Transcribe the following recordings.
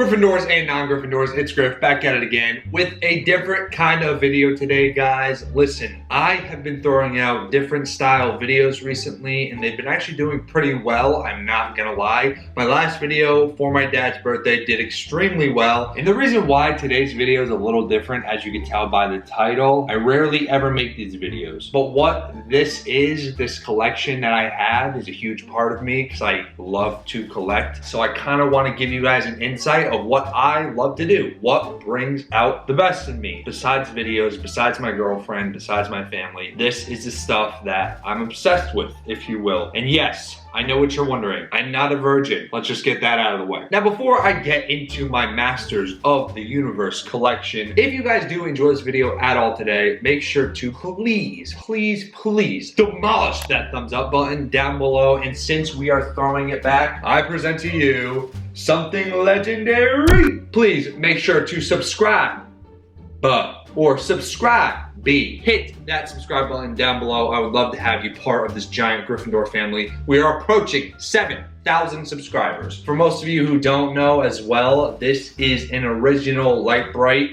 Gryffindors and non-Gryffindors, it's Griff back at it again with a different kind of video today, guys. Listen, I have been throwing out different style videos recently and they've been actually doing pretty well, I'm not gonna lie. My last video for my dad's birthday did extremely well, and the reason why today's video is a little different, as you can tell by the title, I rarely ever make these videos, but what this is, this collection that I have is a huge part of me because I love to collect. So I kind of want to give you guys an insight of what I love to do, what brings out the best in me. Besides videos, besides my girlfriend, besides my family, this is the stuff that I'm obsessed with, if you will. And yes, I know what you're wondering. I'm not a virgin. Let's just get that out of the way. Now, before I get into my Masters of the Universe collection, if you guys do enjoy this video at all today, make sure to please demolish that thumbs up button down below. And since we are throwing it back, I present to you something legendary. Please make sure to subscribe, hit that subscribe button down below. I would love to have you part of this giant Gryffindor family. We are approaching 7,000 subscribers. For most of you who don't know as well, this is an original Light Bright.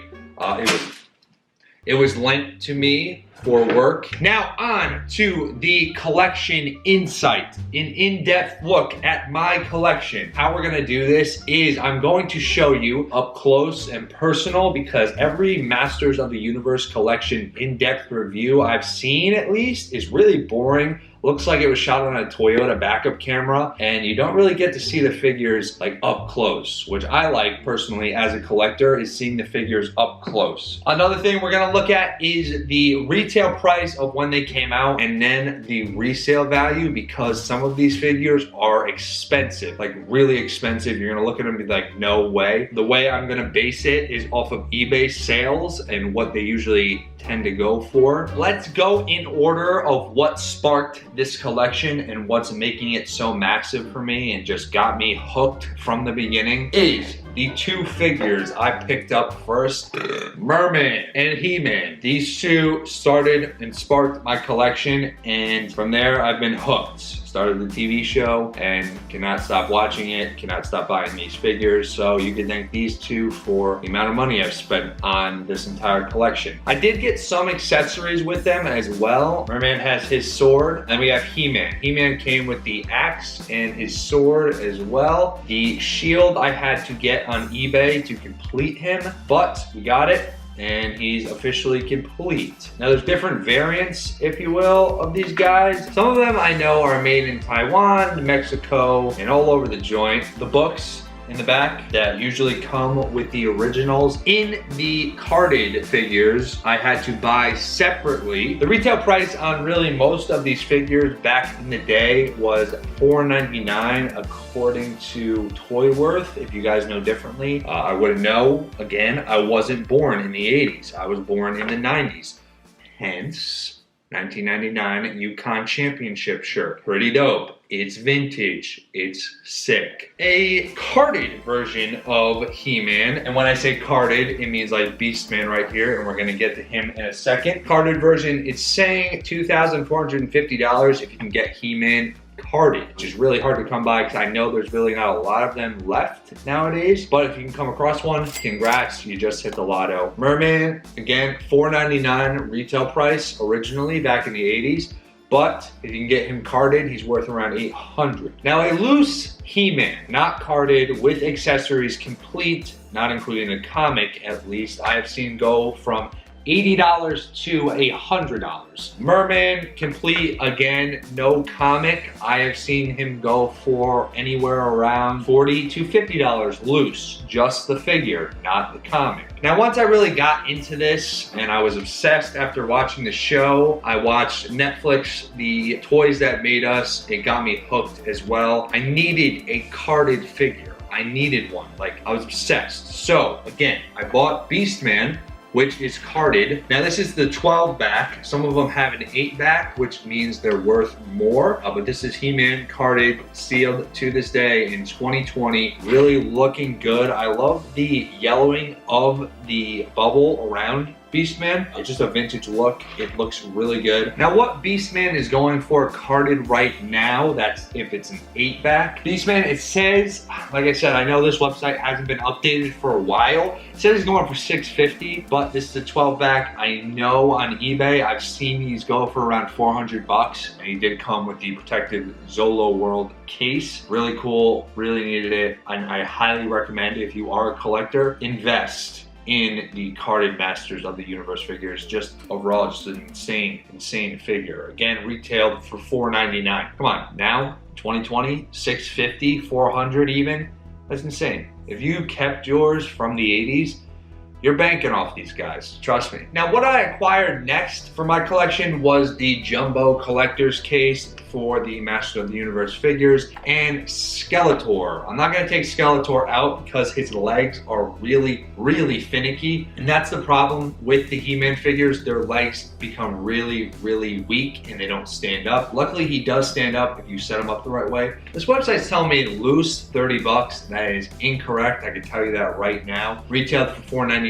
It was lent to me for work. Now on to the collection insight, an in-depth look at my collection. How we're gonna do this is I'm going to show you up close and personal, because every Masters of the Universe collection in-depth review I've seen, at least, is really boring. Looks like it was shot on a Toyota backup camera, and you don't really get to see the figures like up close, which I like personally as a collector, is seeing the figures up close. Another thing we're gonna look at is the retail price of when they came out, and then the resale value, because some of these figures are expensive, like really expensive. You're gonna look at them and be like, no way. The way I'm gonna base it is off of eBay sales and what they usually tend to go for. Let's go in order of what sparked this collection and what's making it so massive for me and just got me hooked from the beginning is the two figures I picked up first, Merman and HeMan. These two started and sparked my collection, and from there I've been hooked. Started the TV show and cannot stop watching it, cannot stop buying these figures. So you can thank these two for the amount of money I've spent on this entire collection. I did get some accessories with them as well. Merman has his sword, and we have HeMan. HeMan came with the axe and his sword as well. The shield I had to get on eBay to complete him, but we got it, and he's officially complete. Now there's different variants, if you will, of these guys. Some of them I know are made in Taiwan, Mexico, and all over the joint. The books in the back that usually come with the originals. In the carded figures, I had to buy separately. The retail price on really most of these figures back in the day was $4.99 according to Toy Worth. If you guys know differently, I wouldn't know. Again, I wasn't born in the 80s. I was born in the 90s. Hence, 1999 Yukon Championship shirt. Pretty dope. It's vintage, it's sick. A carded version of HeMan, and when I say carded, it means like Beastman right here, and we're gonna get to him in a second. Carded version, it's saying $2,450 if you can get HeMan carded, which is really hard to come by because I know there's really not a lot of them left nowadays, but if you can come across one, congrats, you just hit the lotto. Merman, again, $4.99 retail price originally back in the 80s. But if you can get him carded, he's worth around $800. Now a loose HeMan, not carded, with accessories complete, not including a comic at least, I have seen go from $80 to $100. Merman complete, again, no comic. I have seen him go for anywhere around $40 to $50 loose, just the figure, not the comic. Now, once I really got into this and I was obsessed after watching the show, I watched Netflix, The Toys That Made Us. It got me hooked as well. I needed a carded figure. I needed one, like I was obsessed. So again, I bought Beastman, which is carded. Now this is the 12 back. Some of them have an 8 back, which means they're worth more. But this is HeMan carded, sealed to this day in 2020. Really looking good. I love the yellowing of the bubble around Beastman. It's just a vintage look. It looks really good. Now what Beastman is going for carded right now, that's if it's an 8-back. Beastman, it says, like I said, I know this website hasn't been updated for a while. It says he's going for $650, but this is a 12-back. I know on eBay, I've seen these go for around $400, and he did come with the protective Zolo World case. Really cool, really needed it, and I highly recommend, if you are a collector, invest in the carded Masters of the Universe figures. Just overall, just an insane figure. Again, retailed for $499. Come on, now 2020, $650, $400 even. That's insane. If you kept yours from the 80s, you're banking off these guys, trust me. Now, what I acquired next for my collection was the Jumbo Collector's Case for the Master of the Universe figures and Skeletor. I'm not gonna take Skeletor out because his legs are really finicky, and that's the problem with the He-Man figures. Their legs become really weak and they don't stand up. Luckily, he does stand up if you set him up the right way. This website's telling me loose 30 bucks. That is incorrect. I can tell you that right now. Retailed for $4.99.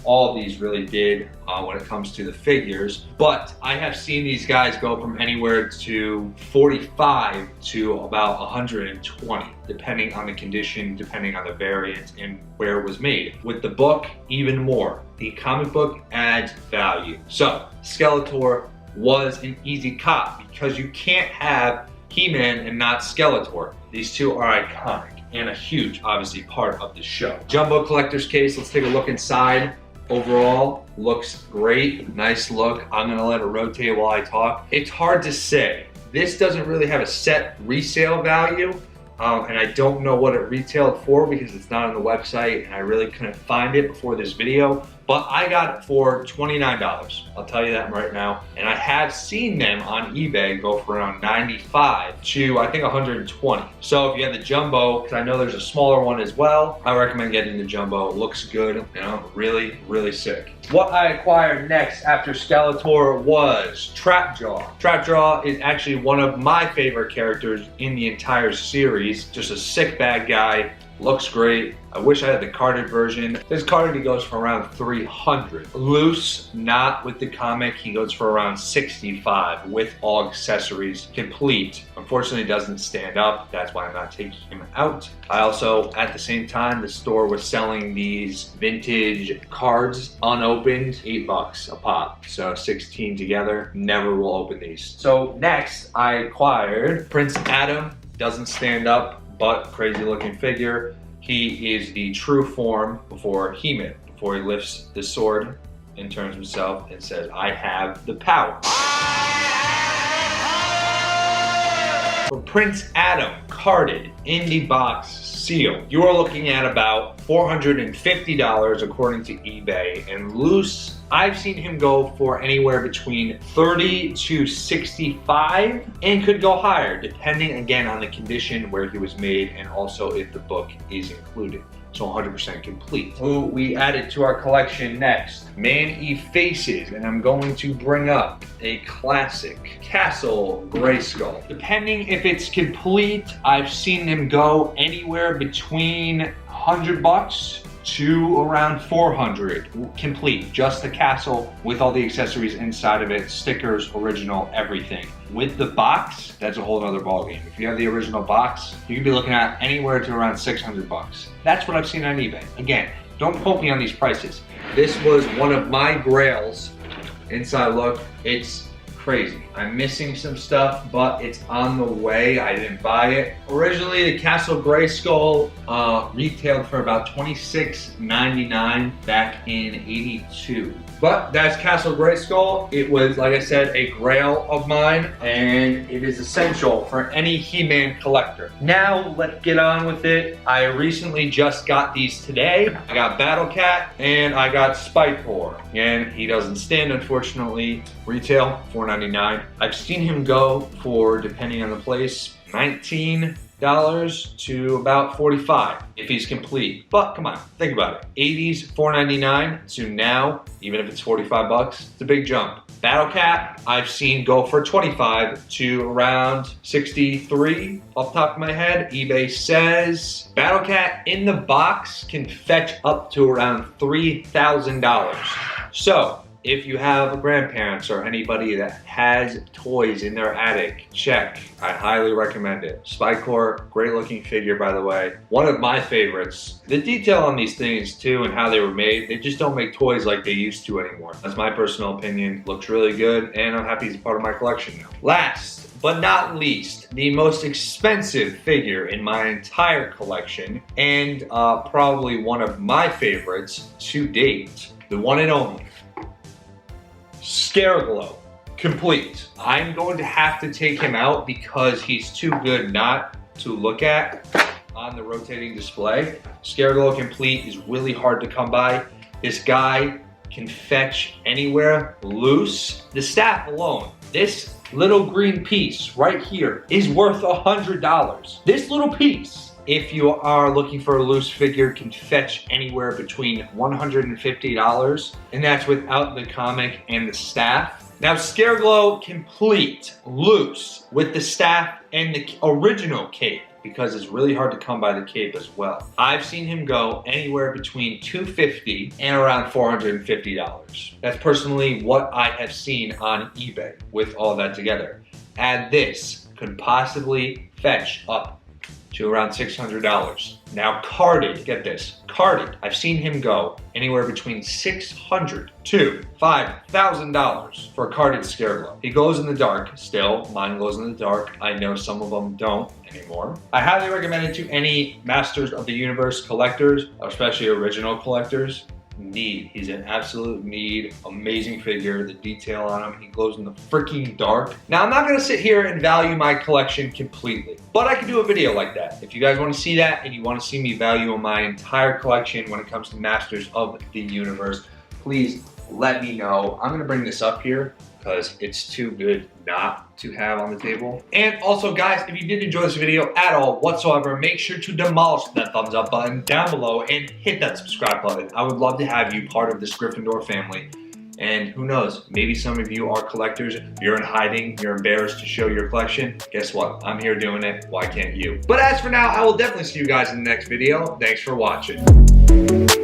All of these really did when it comes to the figures, but I have seen these guys go from anywhere to 45 to about 120, depending on the condition, depending on the variant and where it was made. With the book, even more. The comic book adds value. So Skeletor was an easy cop because you can't have He-Man and not Skeletor. These two are iconic and a huge, obviously, part of the show. Jumbo Collector's Case, let's take a look inside. Overall, looks great, nice look. I'm gonna let it rotate while I talk. It's hard to say. This doesn't really have a set resale value, and I don't know what it retailed for because it's not on the website and I really couldn't find it before this video. But I got it for $29. I'll tell you that right now. And I have seen them on eBay go for around 95 to I think 120. So if you have the Jumbo, because I know there's a smaller one as well, I recommend getting the Jumbo. It looks good, you know, really sick. What I acquired next after Skeletor was Trapjaw. Trapjaw is actually one of my favorite characters in the entire series. Just a sick bad guy. Looks great. I wish I had the carded version. This carded, he goes for around 300. Loose, not with the comic, he goes for around 65 with all accessories complete. Unfortunately, it doesn't stand up. That's why I'm not taking him out. I also, at the same time, the store was selling these vintage cards unopened, $8 a pop. So 16 together. Never will open these. So next, I acquired Prince Adam. Doesn't stand up, but crazy looking figure. He is the true form before He-Man, before he lifts the sword and turns himself and says, I have the power. For Prince Adam, carded in the box seal, you are looking at about $450 according to eBay, and loose, I've seen him go for anywhere between 30 to 65 and could go higher depending again on the condition where he was made and also if the book is included. So 100% complete. Who we added to our collection next, Man-E-Faces, and I'm going to bring up a classic Castle Grayskull. Depending if it's complete, I've seen them go anywhere between $100 to around 400 complete, just the castle with all the accessories inside of it, stickers, original, everything. With the box, that's a whole other ballgame. If you have the original box, you could be looking at anywhere to around 600 bucks. That's what I've seen on eBay. Again, don't quote me on these prices. This was one of my grails. Inside look, it's crazy. I'm missing some stuff, but it's on the way. I didn't buy it. Originally, the Castle Grayskull retailed for about $26.99 back in '82. But that's Castle Grayskull. It was, like I said, a grail of mine, and it is essential for any He-Man collector. Now, let's get on with it. I recently just got these today. I got Battle Cat, and I got Spiteful. And he doesn't stand, unfortunately. Retail, $4.99. I've seen him go for, depending on the place, $19 to about $45 if he's complete. But come on, think about it. 80s, $4.99 to now, even if it's 45 bucks, it's a big jump. Battle Cat, I've seen go for 25 to around 63 off the top of my head. eBay says Battle Cat in the box can fetch up to around $3,000. So, if you have grandparents or anybody that has toys in their attic, check. I highly recommend it. Spycore, great looking figure by the way. One of my favorites. The detail on these things too and how they were made, they just don't make toys like they used to anymore. That's my personal opinion. Looks really good and I'm happy he's a part of my collection now. Last but not least, the most expensive figure in my entire collection and probably one of my favorites to date. The one and only. Skeletor, complete. I'm going to have to take him out because he's too good not to look at on the rotating display. Skeletor complete is really hard to come by. This guy can fetch anywhere loose. The staff alone, this little green piece right here is worth $100. This little piece, if you are looking for a loose figure, can fetch anywhere between $150, and that's without the comic and the staff. Now, Skeletor complete, loose, with the staff and the original cape, because it's really hard to come by the cape as well. I've seen him go anywhere between $250 and around $450. That's personally what I have seen on eBay with all that together. Add this, could possibly fetch up to around $600. Now carded, get this, carded, I've seen him go anywhere between $600 to $5,000 for a carded Skeletor. He glows in the dark still, mine glows in the dark. I know some of them don't anymore. I highly recommend it to any Masters of the Universe collectors, especially original collectors. Need. He's an absolute need. Amazing figure. The detail on him. He glows in the freaking dark. Now, I'm not going to sit here and value my collection completely, but I could do a video like that. If you guys want to see that and you want to see me value my entire collection when it comes to Masters of the Universe, please let me know. I'm going to bring this up here because it's too good not to have on the table. And also guys, if you did enjoy this video at all whatsoever, make sure to demolish that thumbs up button down below and hit that subscribe button. I would love to have you part of this Gryffindor family. And who knows, maybe some of you are collectors, you're in hiding, you're embarrassed to show your collection. Guess what? I'm here doing it, why can't you? But as for now, I will definitely see you guys in the next video. Thanks for watching.